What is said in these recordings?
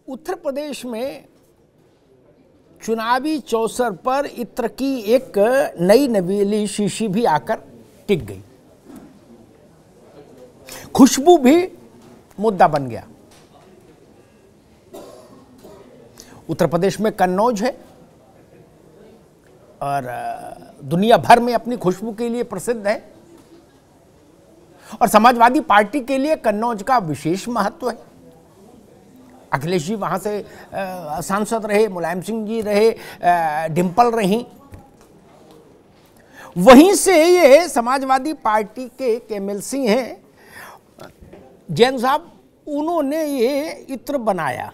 उत्तर प्रदेश में चुनावी चौसर पर इत्र की एक नई नवेली शीशी भी आकर टिक गई। खुशबू भी मुद्दा बन गया। उत्तर प्रदेश में कन्नौज है और दुनिया भर में अपनी खुशबू के लिए प्रसिद्ध है और समाजवादी पार्टी के लिए कन्नौज का विशेष महत्व है। अखिलेश जी वहां से सांसद रहे, मुलायम सिंह जी रहे, डिंपल रही। वहीं से ये समाजवादी पार्टी के केमिल सिंह हैं, जैन साहब, उन्होंने ये इत्र बनाया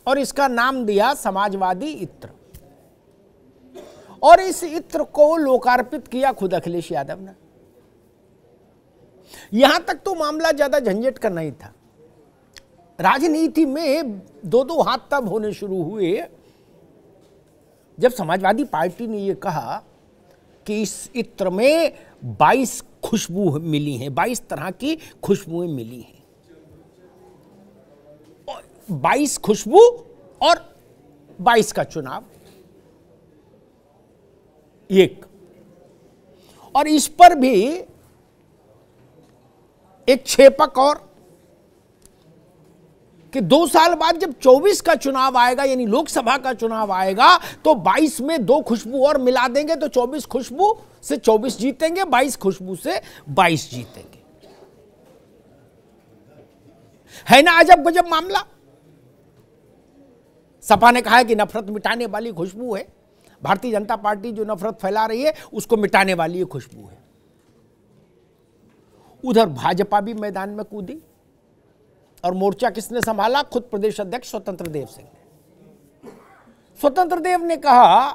और इसका नाम दिया समाजवादी इत्र और इस इत्र को लोकार्पित किया खुद अखिलेश यादव ने। यहां तक तो मामला ज्यादा झंझट का नहीं था। राजनीति में दो हाथ तब होने शुरू हुए जब समाजवादी पार्टी ने यह कहा कि इस इत्र में 22 खुशबू मिली हैं, 22 तरह की खुशबुएं मिली हैं। 22 खुशबू और 22 का चुनाव एक, और इस पर भी एक छेपक और कि 2 साल बाद जब 24 का चुनाव आएगा, यानी लोकसभा का चुनाव आएगा, तो 22 में 2 खुशबू और मिला देंगे तो 24 खुशबू से 24 जीतेंगे, 22 खुशबू से 22 जीतेंगे। है ना अजब गजब मामला। सपा ने कहा है कि नफरत मिटाने वाली खुशबू है, भारतीय जनता पार्टी जो नफरत फैला रही है उसको मिटाने वाली ये खुशबू है। उधर भाजपा भी मैदान में कूदी और मोर्चा किसने संभाला? खुद प्रदेश अध्यक्ष स्वतंत्र देव सिंह ने। स्वतंत्र देव ने कहा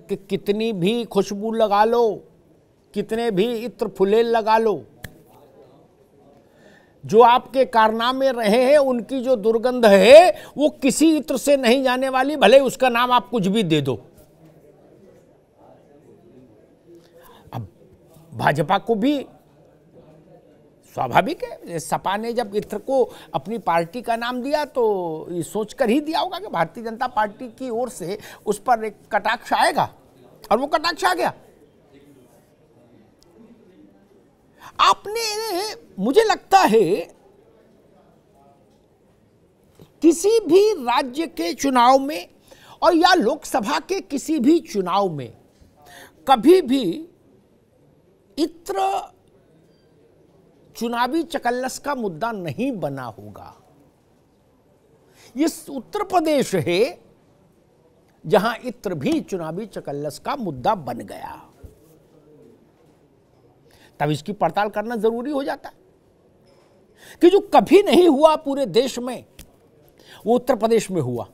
कि कितनी भी खुशबू लगा लो, कितने भी इत्र फुलेल लगा लो, जो आपके कारनामे रहे हैं उनकी जो दुर्गंध है वो किसी इत्र से नहीं जाने वाली, भले उसका नाम आप कुछ भी दे दो। अब भाजपा को भी स्वाभाविक है, सपा ने जब इत्र को अपनी पार्टी का नाम दिया तो ये सोचकर ही दिया होगा कि भारतीय जनता पार्टी की ओर से उस पर एक कटाक्ष आएगा, और वो कटाक्ष आ गया। आपने, मुझे लगता है, किसी भी राज्य के चुनाव में और या लोकसभा के किसी भी चुनाव में कभी भी इत्र चुनावी चकल्लस का मुद्दा नहीं बना होगा। ये उत्तर प्रदेश है जहां इत्र भी चुनावी चकल्लस का मुद्दा बन गया। तब इसकी पड़ताल करना जरूरी हो जाता है कि जो कभी नहीं हुआ पूरे देश में वो उत्तर प्रदेश में हुआ।